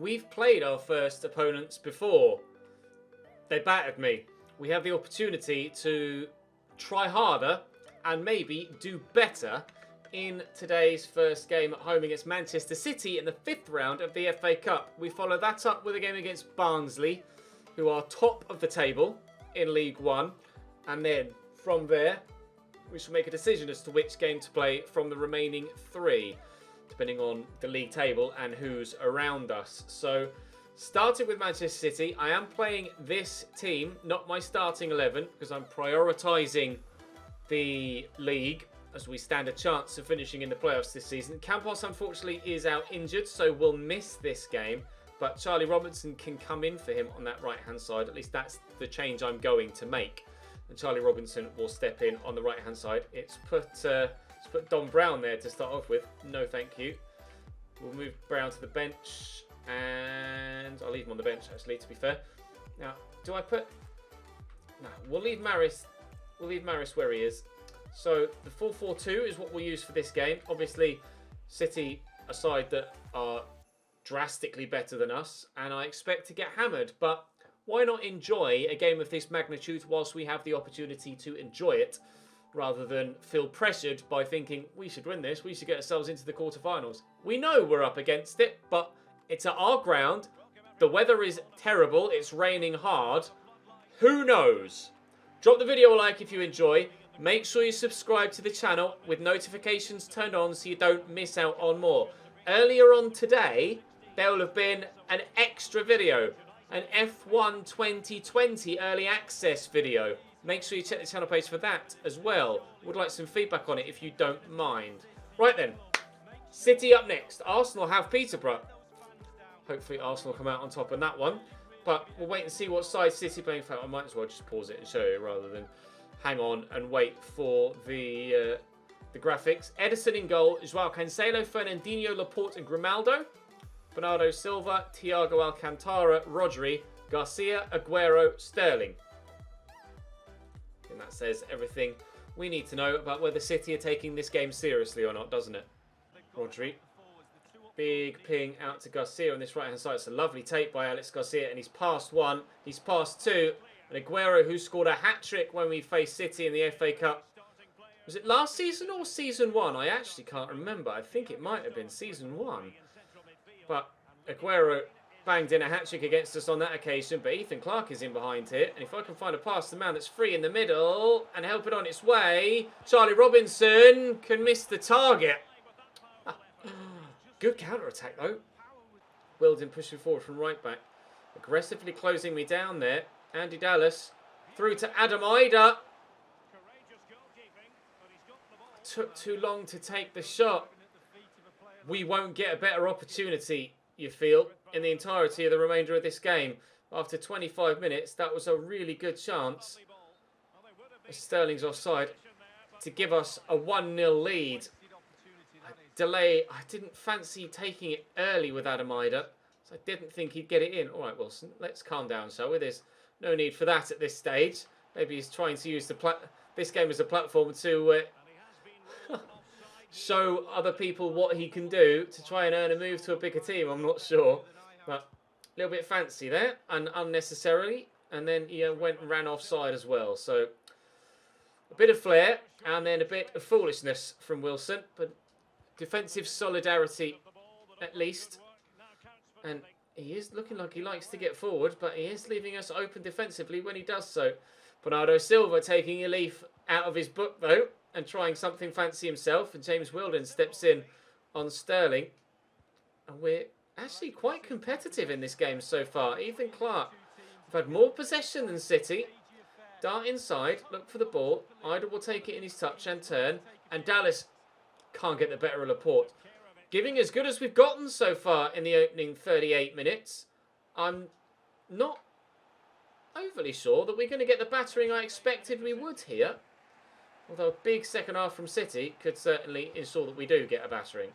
We've played our first opponents before. They battered me. We have the opportunity to try harder and maybe do better in today's first game at home against Manchester City in the 5th round of the FA Cup. We follow that up with a game against Barnsley, who are top of the table in League One. And then from there, we shall make a decision as to which game to play from the remaining 3, depending on the league table and who's around us. So, starting with Manchester City, I am playing this team, not my starting 11, because I'm prioritising the league as we stand a chance of finishing in the playoffs this season. Campos, unfortunately, is out injured, so we'll miss this game. But Charlie Robinson can come in for him on that right-hand side. At least that's the change I'm going to make. And Charlie Robinson will step in on the right-hand side. It's put Don Brown there to start off with. No, thank you. We'll move Brown to the bench. And I'll leave him on the bench, actually, to be fair. Now, do I put... No, we'll leave Maris where he is. So, the 4-4-2 is what we'll use for this game. Obviously, City, a side that are drastically better than us. And I expect to get hammered. But why not enjoy a game of this magnitude whilst we have the opportunity to enjoy it, rather than feel pressured by thinking, we should win this, we should get ourselves into the quarterfinals. We know we're up against it, but it's at our ground. The weather is terrible. It's raining hard. Who knows? Drop the video a like if you enjoy. Make sure you subscribe to the channel with notifications turned on so you don't miss out on more. Earlier on today, there will have been an extra video, an F1 2020 early access video. Make sure you check the channel page for that as well. Would like some feedback on it if you don't mind. Right then, City up next. Arsenal have Peterborough. Hopefully Arsenal come out on top on that one. But we'll wait and see what side City playing for. I might as well just pause it and show you rather than hang on and wait for the graphics. Edison in goal. João Cancelo, Fernandinho, Laporte and Grimaldo. Bernardo Silva, Thiago Alcantara, Rodri, Garcia, Aguero, Sterling. And that says everything we need to know about whether City are taking this game seriously or not, doesn't it? Rodri. Big ping out to Garcia on this right-hand side. It's a lovely take by Alex Garcia, and he's passed one. He's passed two. And Aguero, who scored a hat-trick when we faced City in the FA Cup. Was it last season or season 1? I actually can't remember. I think it might have been season 1. But Aguero banged in a hat-trick against us on that occasion. But Ethan Clarke is in behind here. And if I can find a pass to the man that's free in the middle and help it on its way, Charlie Robinson can miss the target. Good counter-attack, though. Wildon pushing forward from right-back. Aggressively closing me down there. Andy Dallas through to Adam Ida. Took too long to take the shot. We won't get a better opportunity, you feel, in the entirety of the remainder of this game. After 25 minutes, that was a really good chance. Sterling's offside to give us a 1-0 lead. Delay. I didn't fancy taking it early with Adam Ida, so I didn't think he'd get it in. All right, Wilson, let's calm down, shall we? There's no need for that at this stage. Maybe he's trying to use this game as a platform to show other people what he can do to try and earn a move to a bigger team. I'm not sure, but a little bit fancy there and unnecessarily. And then he went and ran offside as well. So a bit of flair and then a bit of foolishness from Wilson, but defensive solidarity at least. And he is looking like he likes to get forward, but he is leaving us open defensively when he does so. Bernardo Silva taking a leaf out of his book, though, and trying something fancy himself. And James Wildon steps in on Sterling. And we're actually quite competitive in this game so far. Ethan Clarke, we've had more possession than City. Dart inside, look for the ball. Ida will take it in his touch and turn. And Dallas can't get the better of Laporte. Giving as good as we've gotten so far in the opening 38 minutes. I'm not overly sure that we're going to get the battering I expected we would here. Although a big second half from City could certainly ensure that we do get a battering.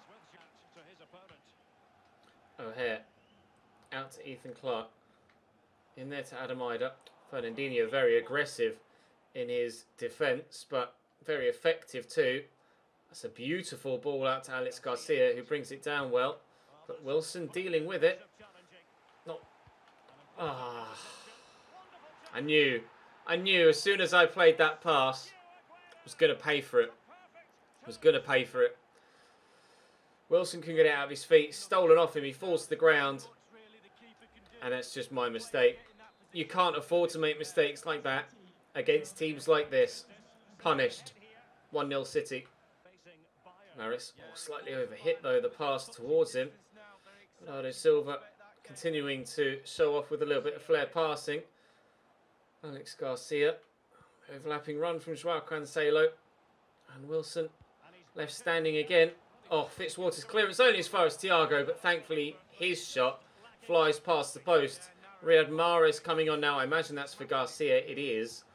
O'Hare out to Ethan Clarke. In there to Adam Ida. Fernandinho very aggressive in his defence, but very effective too. That's a beautiful ball out to Alex Garcia, who brings it down well. But Wilson dealing with it. Ah, I knew as soon as I played that pass, I was going to pay for it. Wilson can get it out of his feet, stolen off him, he falls to the ground. And that's just my mistake. You can't afford to make mistakes like that against teams like this. Punished. 1-0 City. Maris, slightly overhit though, the pass towards him. Bernardo Silva continuing to show off with a little bit of flair passing. Alex Garcia. Overlapping run from Joao Cancelo. And Wilson left standing again. Oh, Fitzwater's clearance only as far as Thiago, but thankfully his shot flies past the post. Riyad Mahrez coming on now. I imagine that's for Garcia. It is.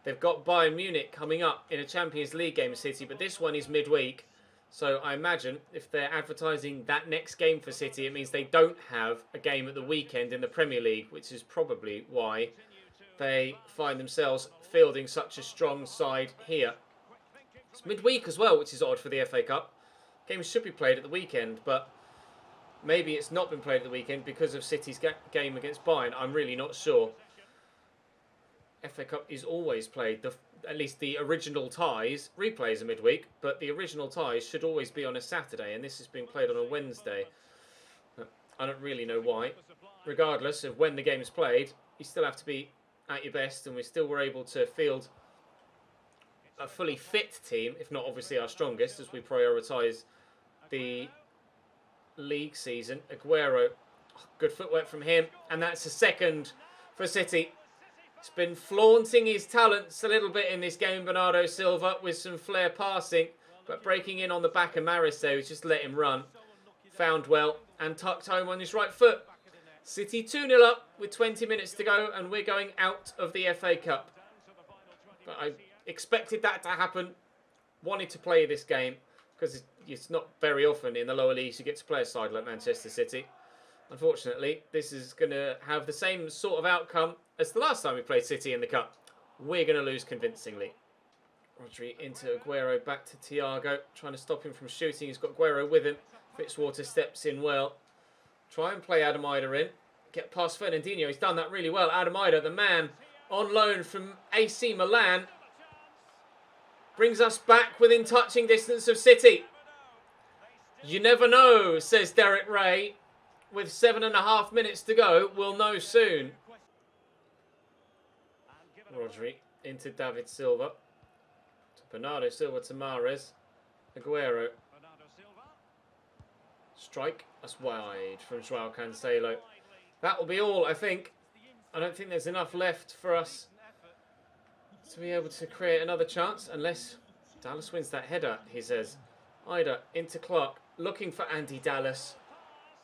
They've got Bayern Munich coming up in a Champions League game, City, but this one is midweek. So I imagine if they're advertising that next game for City, it means they don't have a game at the weekend in the Premier League, which is probably why they find themselves fielding such a strong side here. It's midweek as well, which is odd for the FA Cup. Games should be played at the weekend, but maybe it's not been played at the weekend because of City's game against Bayern. I'm really not sure. FA Cup is always played, at least the original ties. Replays are midweek, but the original ties should always be on a Saturday, and this is being played on a Wednesday. I don't really know why. Regardless of when the game is played, you still have to be at your best, and we still were able to field a fully fit team, if not obviously our strongest, as we prioritise the league season. Aguero, good footwork from him, and that's a second for City. He's been flaunting his talents a little bit in this game, Bernardo Silva, with some flair passing, but breaking in on the back of Maris there, who's just let him run. Found well and tucked home on his right foot. City 2-0 up with 20 minutes to go, and we're going out of the FA Cup. But I expected that to happen. Wanted to play this game, because it's not very often in the lower leagues you get to play a side like Manchester City. Unfortunately, this is going to have the same sort of outcome as the last time we played City in the Cup. We're going to lose convincingly. Rodri into Aguero, back to Thiago, trying to stop him from shooting. He's got Aguero with him. Fitzwater steps in well. Try and play Adam Ida in. Get past Fernandinho. He's done that really well. Adam Ida, the man on loan from AC Milan, brings us back within touching distance of City. You never know, says Derek Ray. With 7.5 minutes to go, we'll know soon. Rodri into David Silva. To Bernardo Silva to Mahrez. Aguero. Strike. That's wide from Joao Cancelo. That will be all, I think. I don't think there's enough left for us to be able to create another chance, unless Dallas wins that header, he says. Ida into Clark, looking for Andy Dallas.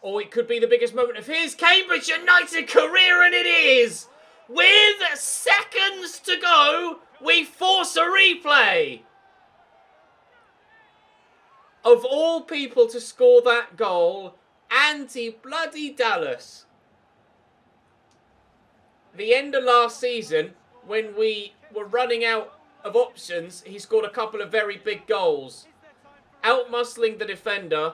Or it could be the biggest moment of his Cambridge United career, and it is! With seconds to go, we force a replay! Of all people to score that goal, Andy-bloody Dallas. The end of last season, when we were running out of options, he scored a couple of very big goals. Outmuscling the defender,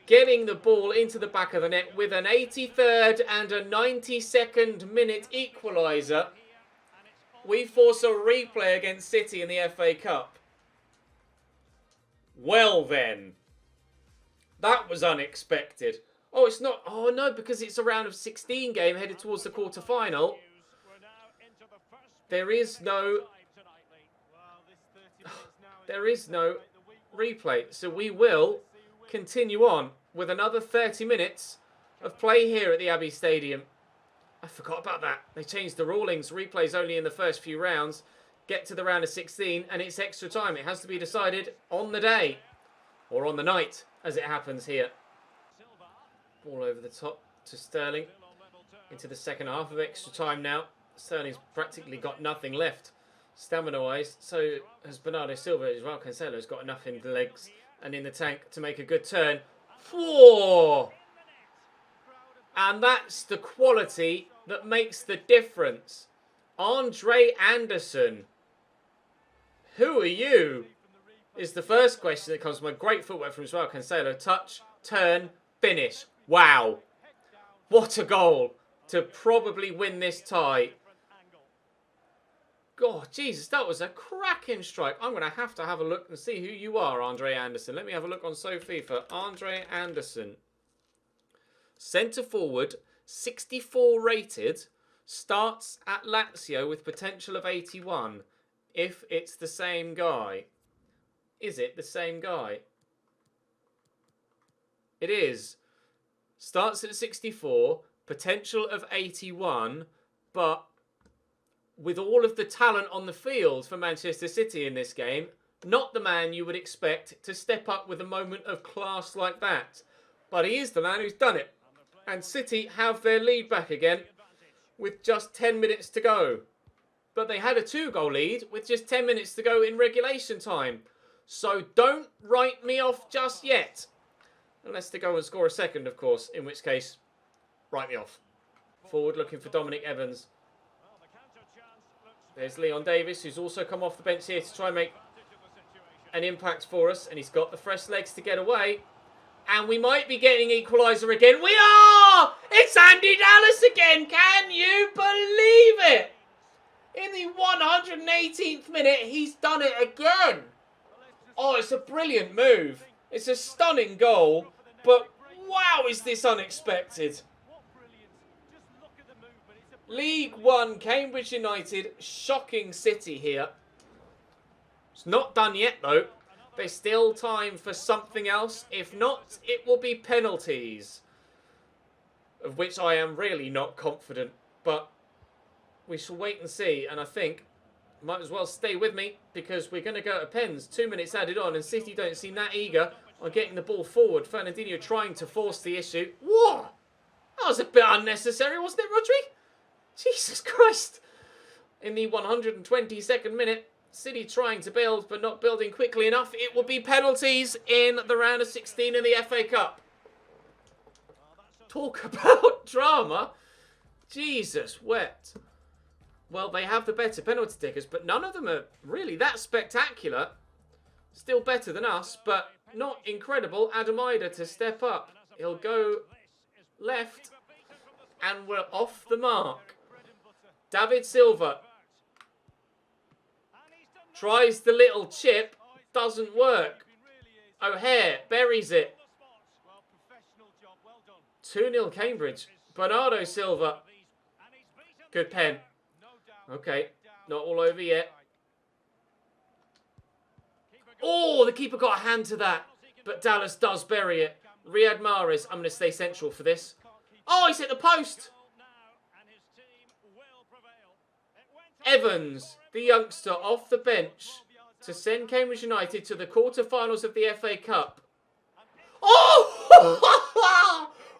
getting the ball into the back of the net with an 83rd and a 92nd minute equaliser. We force a replay against City in the FA Cup. Well then. That was unexpected. Oh, it's not. Oh no, because it's a round of 16 game headed towards the quarter-final. There is no replay. So we will continue on with another 30 minutes of play here at the Abbey Stadium. I forgot about that. They changed the rulings. Replays only in the first few rounds. Get to the round of 16 and it's extra time. It has to be decided on the day. Or on the night, as it happens here. Ball over the top to Sterling. Into the second half of extra time now. Sterling's practically got nothing left stamina-wise. So has Bernardo Silva. Joao Cancelo's got enough in the legs and in the tank to make a good turn. Whoa! And that's the quality that makes the difference. Andre Anderson. Who are you? Is the first question that comes from a great footwork from Joao Cancelo. Touch, turn, finish. Wow. What a goal. to probably win this tie. God, Jesus, that was a cracking strike. I'm going to have a look and see who you are, Andre Anderson. Let me have a look on SoFIFA. Andre Anderson. Centre forward, 64 rated, starts at Lazio with potential of 81. If it's the same guy. Is it the same guy? It is. Starts at 64, potential of 81, but with all of the talent on the field for Manchester City in this game, not the man you would expect to step up with a moment of class like that. But he is the man who's done it. And City have their lead back again with just 10 minutes to go. But they had a 2-goal lead with just 10 minutes to go in regulation time. So don't write me off just yet. Unless they go and score a second, of course, in which case, write me off. Forward looking for Dominic Evans. There's Leon Davis, who's also come off the bench here to try and make an impact for us. And he's got the fresh legs to get away. And we might be getting equaliser again. We are! It's Andy Dallas again. Can you believe it? In the 118th minute, he's done it again. Oh, it's a brilliant move. It's a stunning goal. But wow, is this unexpected. League One, Cambridge United, shocking City here. It's not done yet, though. There's still time for something else. If not, it will be penalties. Of which I am really not confident. But we shall wait and see. And I think, might as well stay with me. Because we're going to go to pens. 2 minutes added on. And City don't seem that eager on getting the ball forward. Fernandinho trying to force the issue. Whoa! That was a bit unnecessary, wasn't it, Rodri? Jesus Christ. In the 122nd minute, City trying to build, but not building quickly enough. It will be penalties in the round of 16 in the FA Cup. Talk about drama. Jesus, wet. Well, they have the better penalty takers, but none of them are really that spectacular. Still better than us, but not incredible. Adam Ida to step up. He'll go left, and we're off the mark. David Silva tries the little chip, doesn't work. O'Hare buries it. 2-0 Cambridge. Bernardo Silva. Good pen. Okay, not all over yet. Oh, the keeper got a hand to that. But Dallas does bury it. Riyad Mahrez, I'm going to stay central for this. Oh, he's hit the post. Evans, the youngster, off the bench to send Cambridge United to the quarterfinals of the FA Cup. Oh!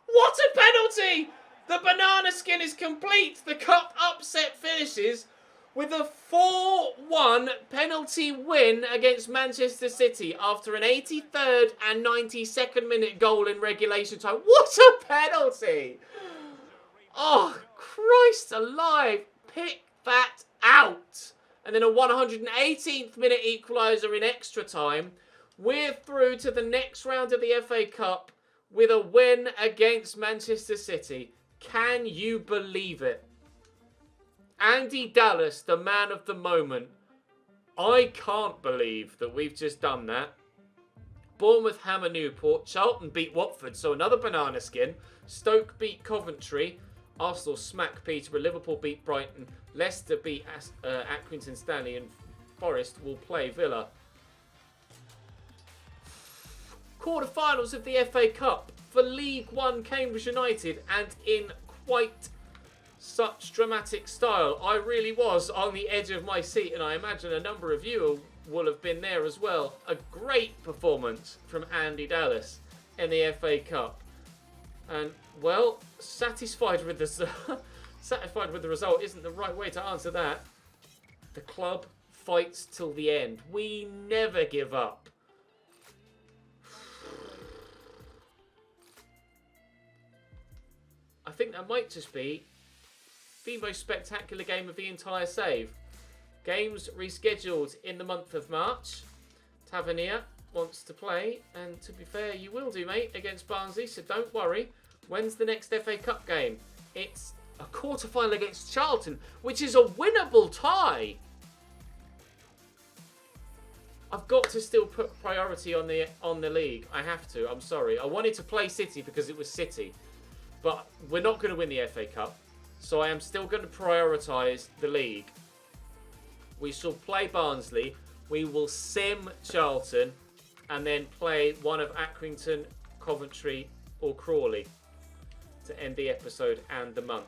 What a penalty! The banana skin is complete. The cup upset finishes with a 4-1 penalty win against Manchester City after an 83rd and 92nd minute goal in regulation time. What a penalty! Oh, Christ alive. Pick that out. And then a 118th minute equaliser in extra time. We're through to the next round of the FA Cup with a win against Manchester City. Can you believe it? Andy Dallas, the man of the moment. I can't believe that we've just done that. Bournemouth hammer Newport. Charlton beat Watford, so another banana skin. Stoke beat Coventry. Arsenal smack Peterborough. Liverpool beat Brighton. Leicester beat Accrington Stanley. And Forest will play Villa. Quarterfinals of the FA Cup for League One Cambridge United, and in quite such dramatic style. I really was on the edge of my seat, and I imagine a number of you will have been there as well. A great performance from Andy Dallas in the FA Cup. And, well, satisfied with the result isn't the right way to answer that. The club fights till the end. We never give up. I think that might just be the most spectacular game of the entire save. Games rescheduled in the month of March. Tavernier wants to play, and to be fair, you will do, mate, against Barnsley, so don't worry. When's the next FA Cup game? It's a quarter-final against Charlton, which is a winnable tie. I've got to still put priority on the league. I have to. I'm sorry. I wanted to play City because it was City, but we're not going to win the FA Cup, so I am still going to prioritise the league. We shall play Barnsley. We will sim Charlton, and then play one of Accrington, Coventry, or Crawley to end the episode and the month.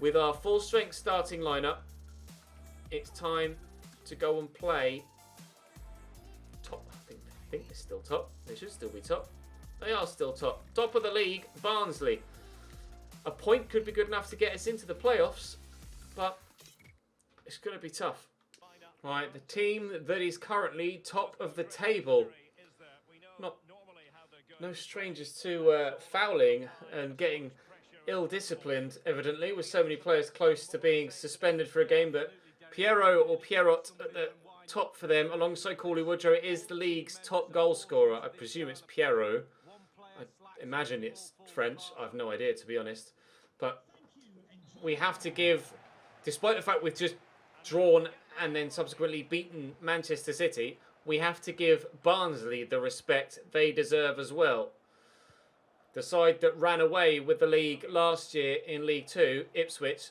With our full-strength starting lineup, it's time to go and play top. I think they're still top. They should still be top. They are still top. Top of the league, Barnsley. A point could be good enough to get us into the playoffs, but it's going to be tough. Right, the team that is currently top of the table. No strangers to fouling and getting ill-disciplined, evidently, with so many players close to being suspended for a game. But Pierrot or Pierrot at the top for them, alongside Cauley Woodrow, is the league's top goal scorer. I presume it's Pierrot. I imagine it's French. I have no idea, to be honest. But we have to give, despite the fact we've just drawn and then subsequently beaten Manchester City, we have to give Barnsley the respect they deserve as well. The side that ran away with the league last year in League 2, Ipswich,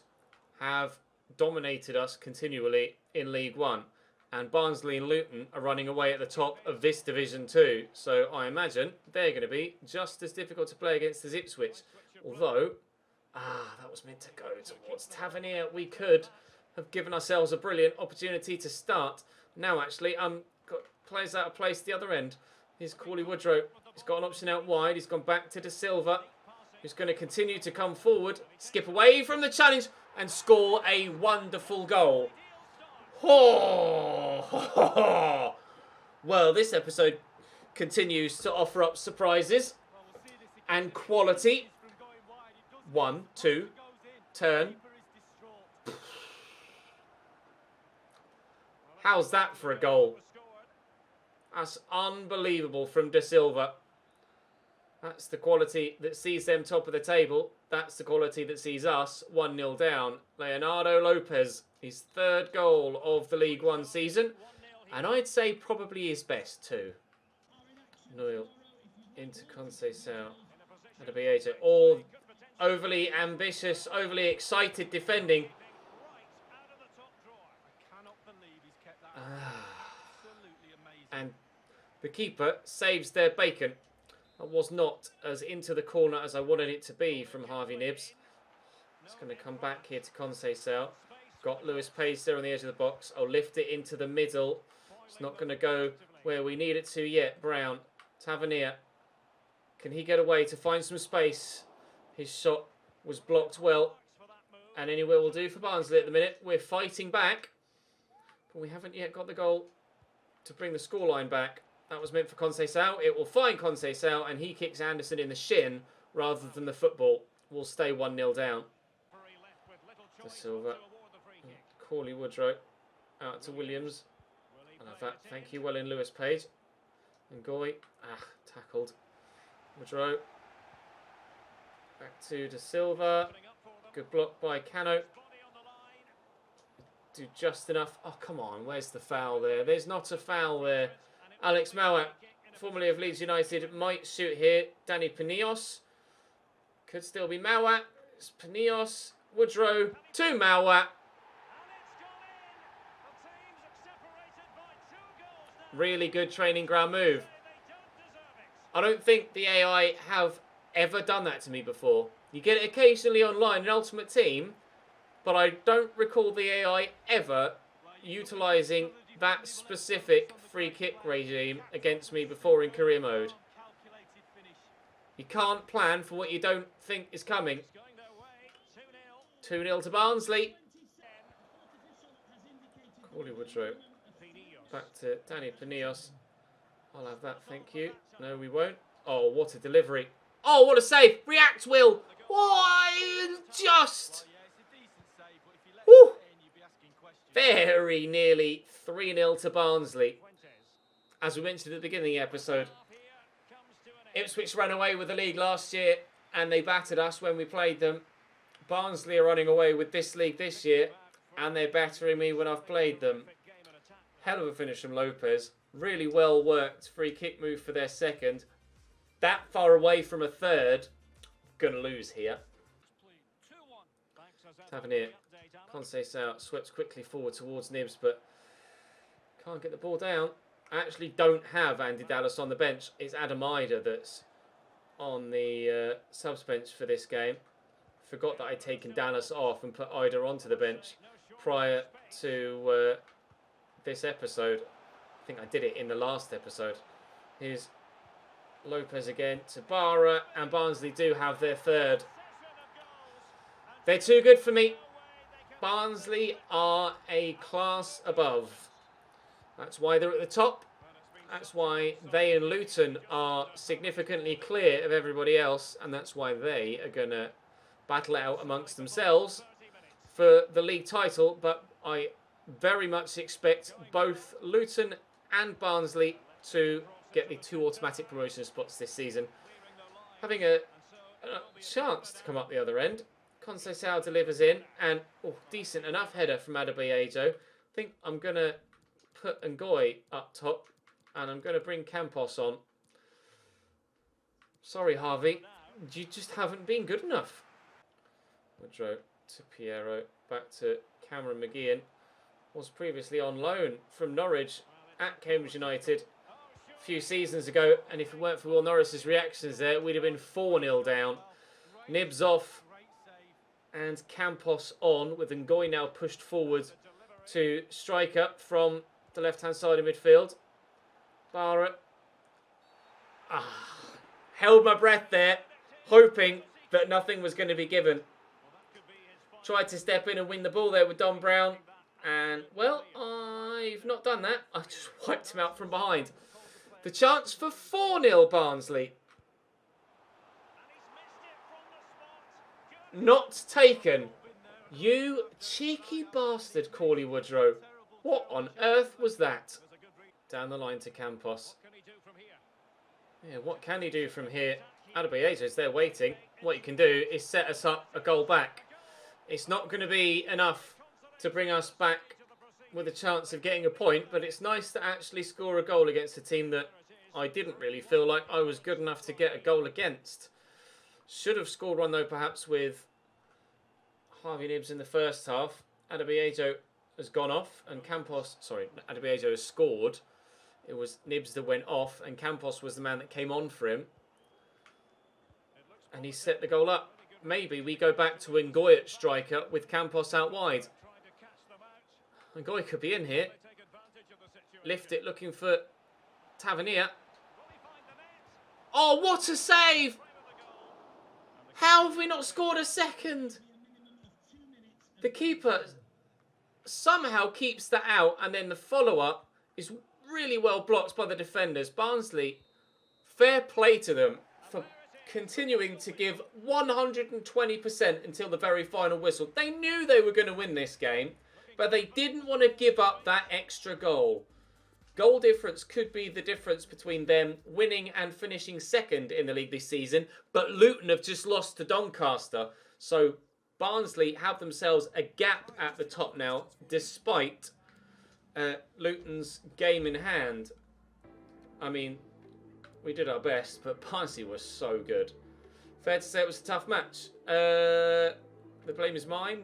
have dominated us continually in League 1. And Barnsley and Luton are running away at the top of this Division 2. So I imagine they're going to be just as difficult to play against as Ipswich. Although, that was meant to go towards Tavernier. We could have given ourselves a brilliant opportunity to start. Now, actually, got players out of place at the other end. Here's Cauley Woodrow. He's got an option out wide. He's gone back to De Silva, who's going to continue to come forward, skip away from the challenge, and score a wonderful goal. Oh! Well, this episode continues to offer up surprises and quality. 1, 2, turn. How's that for a goal? That's unbelievable from De Silva. That's the quality that sees them top of the table. That's the quality that sees us 1-0 down. Leonardo Lopez, his third goal of the League One season. And I'd say probably his best too. Noel into Conceição. Adebayo. All overly ambitious, overly excited defending. And the keeper saves their bacon. That was not as into the corner as I wanted it to be from Harvey Nibbs. It's going to come back here to Conceição. Got Lewis Page there on the edge of the box. I'll lift it into the middle. It's not going to go where we need it to yet. Brown. Tavernier. Can he get away to find some space? His shot was blocked well. And anywhere will do for Barnsley at the minute. We're fighting back. But we haven't yet got the goal to bring the scoreline back. That was meant for Conceição. It will find Conceição, and he kicks Anderson in the shin rather than the football. We'll stay 1-0 down. De Silva. Cauley Woodrow. Out to Williams. I love that. Thank you. Well in, Lewis Page. And Goy. Tackled. Woodrow. Back to De Silva. Good block by Cano. Do just enough. Oh, come on. Where's the foul there? There's not a foul there. Alex Mowat, formerly of Leeds United, might shoot here. Danny Panios. Could still be Mowat. It's Panios. Woodrow to Mowat. Really good training ground move. I don't think the AI have ever done that to me before. You get it occasionally online in Ultimate Team, but I don't recall the AI ever utilising that specific free kick regime against me before in career mode. You can't plan for what you don't think is coming. 2-0 to Barnsley. Cauley Woodrow. Back to Danny Panios. I'll have that, thank you. No, we won't. Oh, what a delivery. Oh, what a save. React, Will. Why, just... Woo. Very nearly 3-0 to Barnsley. As we mentioned at the beginning of the episode, Ipswich ran away with the league last year and they battered us when we played them. Barnsley are running away with this league this year, and they're battering me when I've played them. Hell of a finish from Lopez. Really well worked free kick move for their second. That far away from a third. Gonna lose here. Tavernier. Conceição swept quickly forward towards Nibs, but can't get the ball down. I actually don't have Andy Dallas on the bench. It's Adam Ida that's on the subs bench for this game. Forgot that I'd taken Dallas off and put Ida onto the bench prior to this episode. I think I did it in the last episode. Here's Lopez again to Barra, and Barnsley do have their third. They're too good for me. Barnsley are a class above. That's why they're at the top. That's why they and Luton are significantly clear of everybody else, and that's why they are going to battle it out amongst themselves for the league title. But I very much expect both Luton and Barnsley to get the 2 automatic promotion spots this season. Having a chance to come up the other end. Conceição delivers in, and decent enough header from Adebayo. I think I'm going to put Ngoy up top, and I'm going to bring Campos on. Sorry, Harvey. You just haven't been good enough. Woodrow to Piero. Back to Cameron McGeehan. Was previously on loan from Norwich at Cambridge United a few seasons ago. And if it weren't for Will Norris's reactions there, we'd have been 4-0 down. Nibs off. And Campos on, with Ngoy now pushed forward to strike up from the left-hand side of midfield. Barra. Held my breath there, hoping that nothing was going to be given. Tried to step in and win the ball there with Don Brown. And, well, I've not done that. I just wiped him out from behind. The chance for 4-0 Barnsley. Not taken. You cheeky bastard, Corley Woodrow. What on earth was that? Down the line to Campos. Yeah, what can he do from here? Adebayo's there waiting. What he can do is set us up a goal back. It's not going to be enough to bring us back with a chance of getting a point, but it's nice to actually score a goal against a team that I didn't really feel like I was good enough to get a goal against. Should have scored one, though, perhaps with Harvey Nibs in the first half. Adebayo has gone off, and Adebayo has scored. It was Nibs that went off, and Campos was the man that came on for him. And he set the goal up. Maybe we go back to Ngoy at striker with Campos out wide. Ngoy could be in here. Lift it, looking for Tavernier. Oh, what a save! How have we not scored a second? The keeper somehow keeps that out, and then the follow-up is really well blocked by the defenders. Barnsley, fair play to them for continuing to give 120% until the very final whistle. They knew they were going to win this game, but they didn't want to give up that extra goal. Goal difference could be the difference between them winning and finishing second in the league this season, but Luton have just lost to Doncaster. So Barnsley have themselves a gap at the top now, despite Luton's game in hand. I mean, we did our best, but Barnsley was so good. Fair to say it was a tough match. The blame is mine?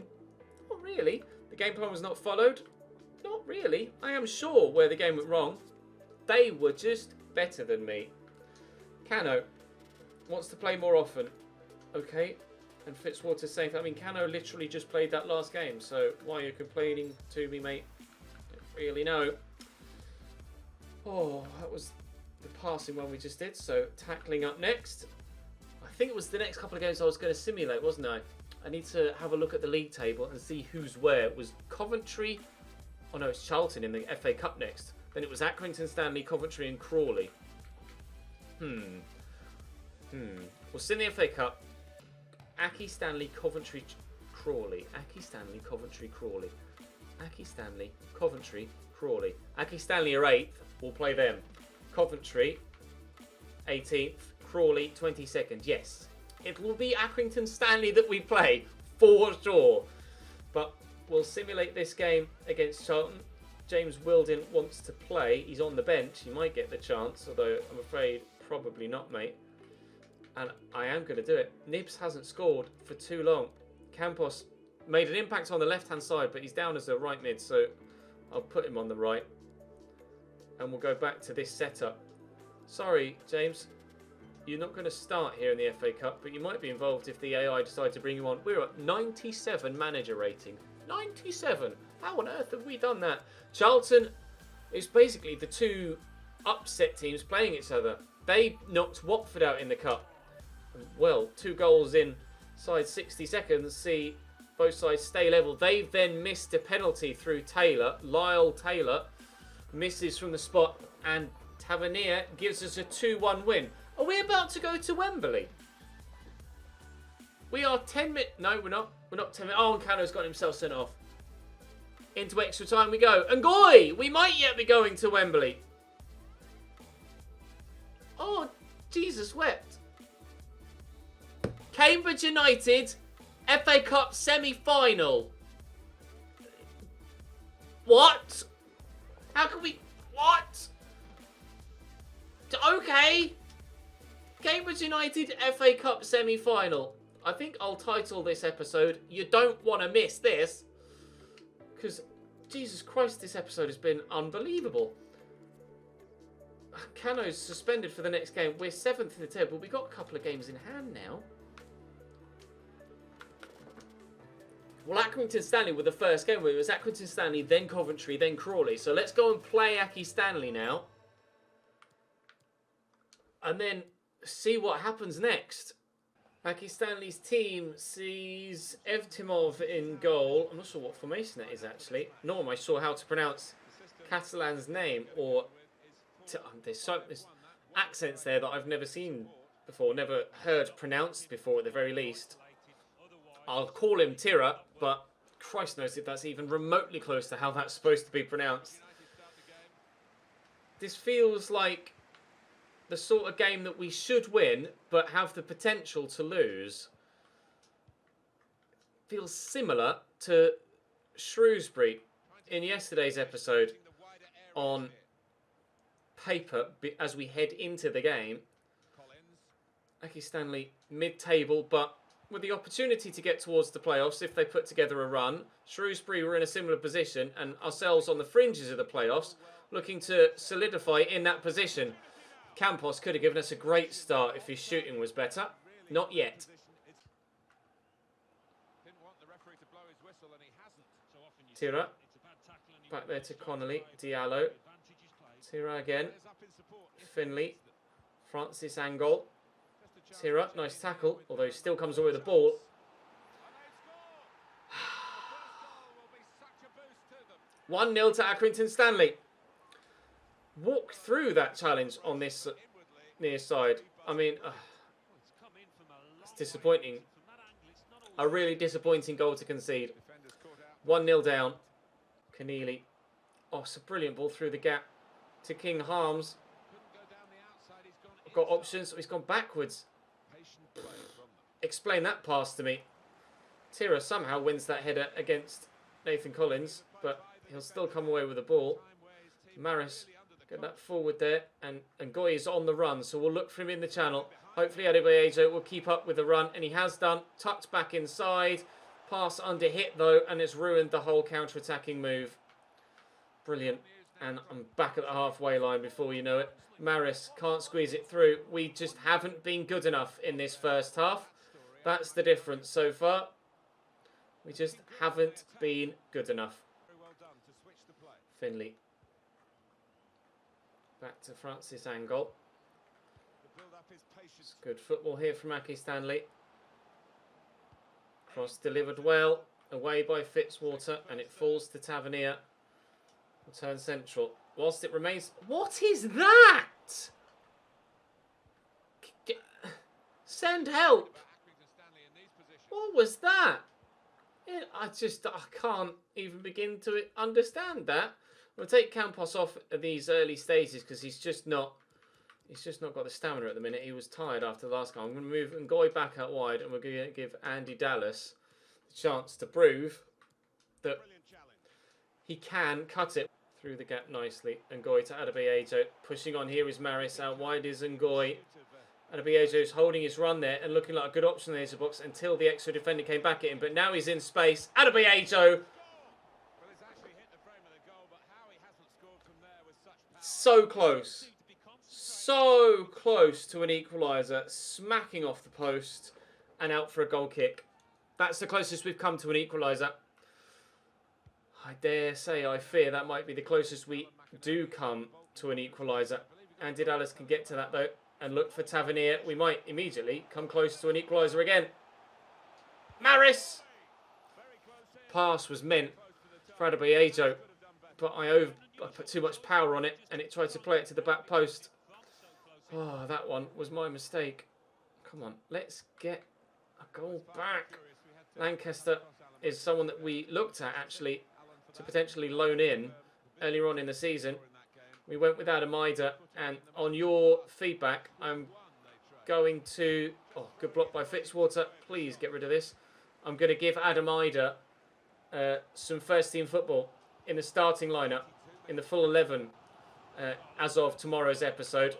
Not really. The game plan was not followed? Not really. I am sure where the game went wrong. They were just better than me. Cano wants to play more often. Okay. And Fitzwater's saying that. I mean, Cano literally just played that last game. So why are you complaining to me, mate? I don't really know. Oh, that was the passing one we just did. So tackling up next. I think it was the next couple of games I was going to simulate, wasn't I? I need to have a look at the league table and see who's where. It was Coventry. Oh no, it's Charlton in the FA Cup next. Then it was Accrington, Stanley, Coventry and Crawley. We'll see in the FA Cup. Aki, Stanley, Coventry, Crawley. Aki, Stanley, Coventry, Crawley. Aki, Stanley, Coventry, Crawley. Aki, Stanley are 8th. We'll play them. Coventry, 18th. Crawley, 22nd. Yes. It will be Accrington, Stanley that we play. for sure. But we'll simulate this game against Charlton. James Wilden wants to play. He's on the bench. He might get the chance, although I'm afraid probably not, mate. And I am going to do it. Nibs hasn't scored for too long. Campos made an impact on the left-hand side, but he's down as a right mid, so I'll put him on the right. And we'll go back to this setup. Sorry, James. You're not going to start here in the FA Cup, but you might be involved if the AI decide to bring you on. We're at 97 manager rating. 97! How on earth have we done that? Charlton is basically the two upset teams playing each other. They knocked Watford out in the cup. Well, 2 goals inside 60 seconds. See both sides stay level. They've then missed a penalty through Taylor. Lyle Taylor misses from the spot, and Tavernier gives us a 2-1 win. Are we about to go to Wembley? We are 10 minutes... No, we're not. We're not 10 minutes. Oh, and Cano's got himself sent off. Into extra time we go. And Goy! We might yet be going to Wembley. Oh, Jesus wept. Cambridge United, FA Cup semi-final. What? How can we... What? Okay. Cambridge United FA Cup semi-final. I think I'll title this episode, You Don't Want to Miss This. Because, Jesus Christ, this episode has been unbelievable. Cano's suspended for the next game. We're 7th in the table. We've got a couple of games in hand now. Well, Accrington Stanley were the first game. It was Accrington Stanley, then Coventry, then Crawley. So let's go and play Aki Stanley now. And then see what happens next. Aki Stanley's team sees Evtimov in goal. I'm not sure what formation that is, actually. Nor am I sure how to pronounce Catalan's name. Or there's accents there that I've never seen before, never heard pronounced before at the very least. I'll call him Tira, but Christ knows if that's even remotely close to how that's supposed to be pronounced. This feels like the sort of game that we should win, but have the potential to lose. Feels similar to Shrewsbury in yesterday's episode on paper as we head into the game. Aki Stanley mid-table, but with the opportunity to get towards the playoffs if they put together a run. Shrewsbury were in a similar position, and ourselves on the fringes of the playoffs, looking to solidify in that position. Campos could have given us a great start if his shooting was better. Not yet. Tira. Back there to Connolly. Diallo. Tira again. Finley. Francis Angol. Tira. Nice tackle. Although he still comes away with the ball. 1-0 to Accrington Stanley. Walked through that challenge on this near side. I mean, it's disappointing. A really disappointing goal to concede. 1-0 down. Keneally. Oh, it's a brilliant ball through the gap to King Harms. Got options. Oh, he's gone backwards. Explain that pass to me. Tira somehow wins that header against Nathan Collins, but he'll still come away with the ball. Maris. Get that forward there, and Goy is on the run, so we'll look for him in the channel. Hopefully Adebayo will keep up with the run, and he has done. Tucked back inside. Pass under hit, though, and it's ruined the whole counter-attacking move. Brilliant. And I'm back at the halfway line before you know it. Maris can't squeeze it through. We just haven't been good enough in this first half. That's the difference so far. We just haven't been good enough. Finley. Back to Francis Angol. It's good football here from Aki Stanley. Cross delivered well. Away by Fitzwater. And it falls to Tavernier. Return central. Whilst it remains... What is that? Send help. What was that? I can't even begin to understand that. We'll take Campos off at these early stages because he's just not got the stamina at the minute. He was tired after the last game. I'm going to move Ngoy back out wide, and we're going to give Andy Dallas the chance to prove that he can cut it through the gap nicely. Ngoy to Adebayo. Pushing on here is Maris. Out wide is Ngoy. Adebayo is holding his run there and looking like a good option in the edge of the box until the extra defender came back at him. But now he's in space. Adebayo. So close. So close to an equaliser. Smacking off the post and out for a goal kick. That's the closest we've come to an equaliser. I dare say, I fear that might be the closest we do come to an equaliser. Andy Dallas can get to that though and look for Tavernier. We might immediately come close to an equaliser again. Maris! Pass was meant for Adebayo, but I put too much power on it and it tried to play it to the back post. Oh, that one was my mistake. Come on, let's get a goal back. Lancaster is someone that we looked at actually to potentially loan in earlier on in the season. We went with Adam Ida, and on your feedback, I'm going to... Oh, good block by Fitzwater. Please get rid of this. I'm going to give Adam Ida some first-team football in the starting lineup, in the full 11, as of tomorrow's episode.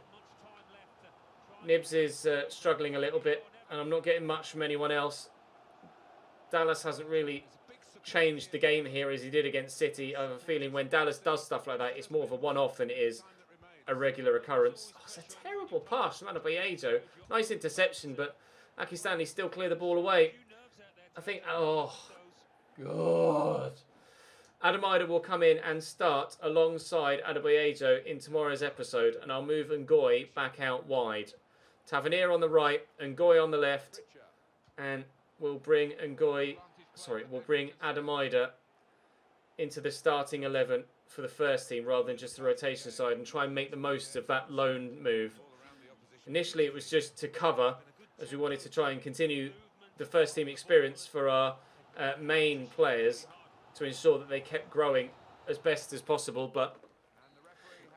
Nibs is struggling a little bit, and I'm not getting much from anyone else. Dallas hasn't really changed the game here as he did against City. I have a feeling when Dallas does stuff like that, it's more of a one-off than it is a regular occurrence. Oh, it's a terrible pass from Adebayo. Nice interception, but Aki Stanley still clear the ball away. I think... Oh, God. Adam Ida will come in and start alongside Adebayo in tomorrow's episode, and I'll move Ngoy back out wide. Tavernier on the right, Ngoy on the left, and we'll bring Adam Ida into the starting 11 for the first team rather than just the rotation side and try and make the most of that loan move. Initially, it was just to cover as we wanted to try and continue the first team experience for our main players to ensure that they kept growing as best as possible. But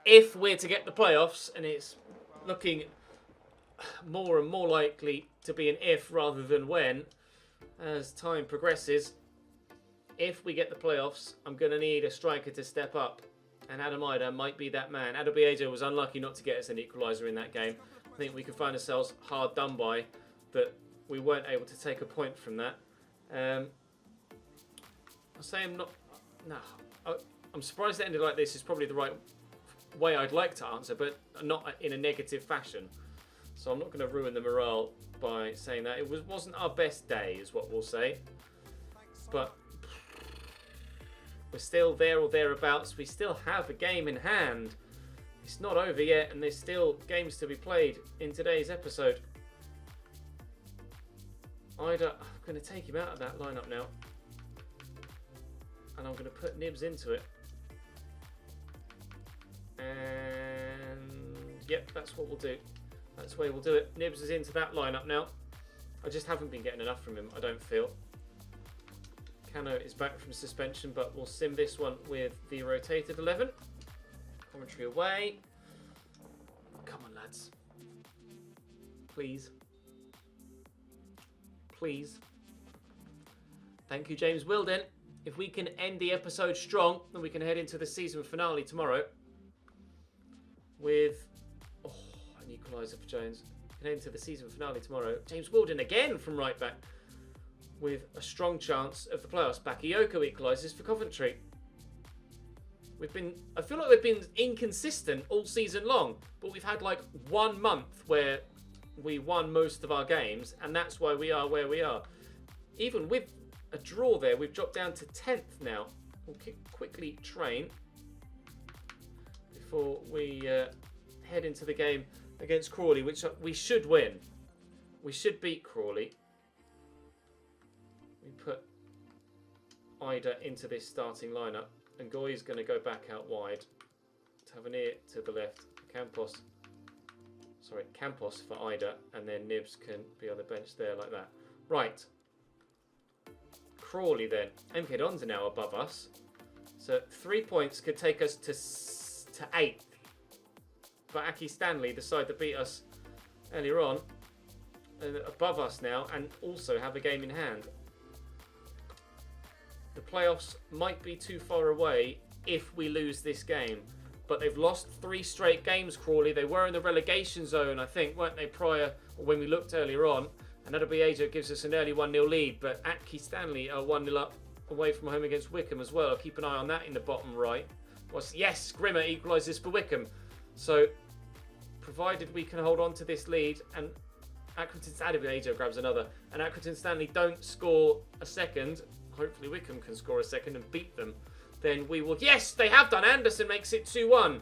if we're to get the playoffs, and it's looking more and more likely to be an if rather than when, as time progresses, if we get the playoffs, I'm going to need a striker to step up. And Adam Ida might be that man. Adebayo was unlucky not to get us an equaliser in that game. I think we could find ourselves hard done by, that we weren't able to take a point from that. I'll say I'm surprised it ended like this is probably the right way I'd like to answer, but not in a negative fashion. So I'm not going to ruin the morale by saying that. It wasn't our best day, is what we'll say. But we're still there or thereabouts. We still have a game in hand. It's not over yet, and there's still games to be played in today's episode. I'm going to take him out of that lineup now. And I'm going to put Nibs into it. And yep, that's what we'll do. That's the way we'll do it. Nibs is into that lineup now. I just haven't been getting enough from him, I don't feel. Cano is back from suspension, but we'll sim this one with the rotated 11. Commentary away. Come on, lads. Please. Please. Thank you, James Wilden. If we can end the episode strong, then we can head into the season finale tomorrow with an equaliser for Jones. We can head into the season finale tomorrow. James Wilden again from right back with a strong chance of the playoffs. Bakayoko equalises for Coventry. I feel like we've been inconsistent all season long, but we've had like 1 month where we won most of our games, and that's why we are where we are. Even with a draw there, we've dropped down to 10th now. We'll quickly train before we head into the game against Crawley, which we should win. We should beat Crawley. We put Ida into this starting lineup, and Goy's going to go back out wide. Tavernier to the left. Campos for Ida, and then Nibs can be on the bench there like that. Right. Crawley then. MK Dons are now above us. So 3 points could take us to 8th. But Aki Stanley, the side that beat us earlier on, above us now, and also have a game in hand. playoffs might be too far away if we lose this game. But they've lost 3 straight games, Crawley. They were in the relegation zone, I think, weren't they, prior, or when we looked earlier on. And that'll be Ajo gives us an early 1-0 lead. But Atki Stanley are 1-0 up away from home against Wickham as well. Keep an eye on that in the bottom right. Yes, Grimmer equalises for Wickham. So, provided we can hold on to this lead, and Accrington Stanley, Ajo grabs another, and Accrington Stanley don't score a second, hopefully Wickham can score a second and beat them, then we will... Yes, they have done. Anderson makes it 2-1.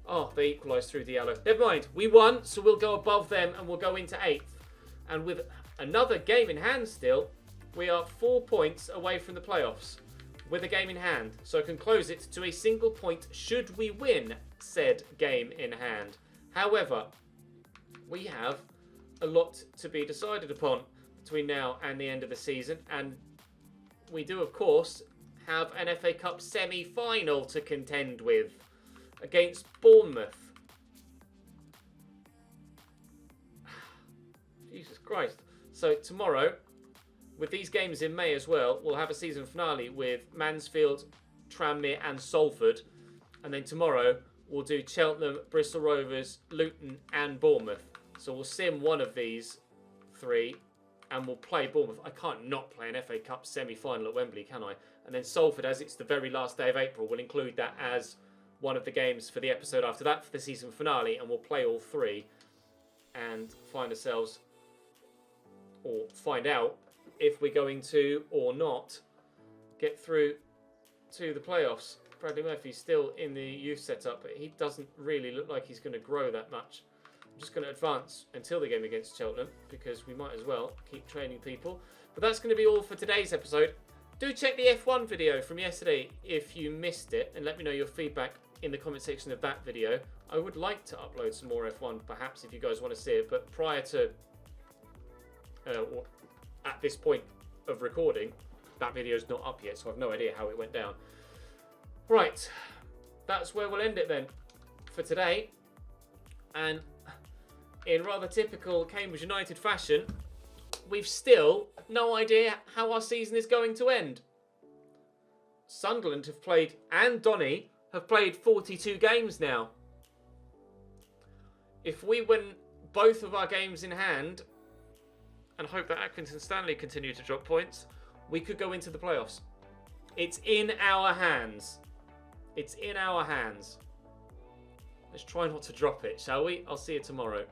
Oh, they equalised through Diallo. Never mind. We won, so we'll go above them and we'll go into 8th. And with another game in hand still, we are 4 points away from the playoffs with a game in hand. So I can close it to a single point should we win said game in hand. However, we have a lot to be decided upon between now and the end of the season. And we do, of course, have an FA Cup semi-final to contend with against Bournemouth. Jesus Christ. So tomorrow, with these games in May as well, we'll have a season finale with Mansfield, Tranmere and Salford. And then tomorrow, we'll do Cheltenham, Bristol Rovers, Luton and Bournemouth. So we'll sim one of these 3 and we'll play Bournemouth. I can't not play an FA Cup semi-final at Wembley, can I? And then Salford, as it's the very last day of April, we'll include that as one of the games for the episode after that for the season finale, and we'll play all 3 and find ourselves, or find out if we're going to or not get through to the playoffs. Bradley Murphy's still in the youth setup, but he doesn't really look like he's going to grow that much. I'm just going to advance until the game against Cheltenham because we might as well keep training people. But that's going to be all for today's episode. Do check the F1 video from yesterday if you missed it, and let me know your feedback in the comment section of that video. I would like to upload some more F1 perhaps if you guys want to see it, but prior to or at this point of recording, that video is not up yet, so I've no idea how it went down. Right, that's where we'll end it then for today. And in rather typical Cambridge United fashion, we've still no idea how our season is going to end. Sunderland have played, and Donny have played 42 games now. If we win both of our games in hand, and hope that Accrington Stanley continue to drop points, we could go into the playoffs. It's in our hands. It's in our hands. Let's try not to drop it, shall we? I'll see you tomorrow.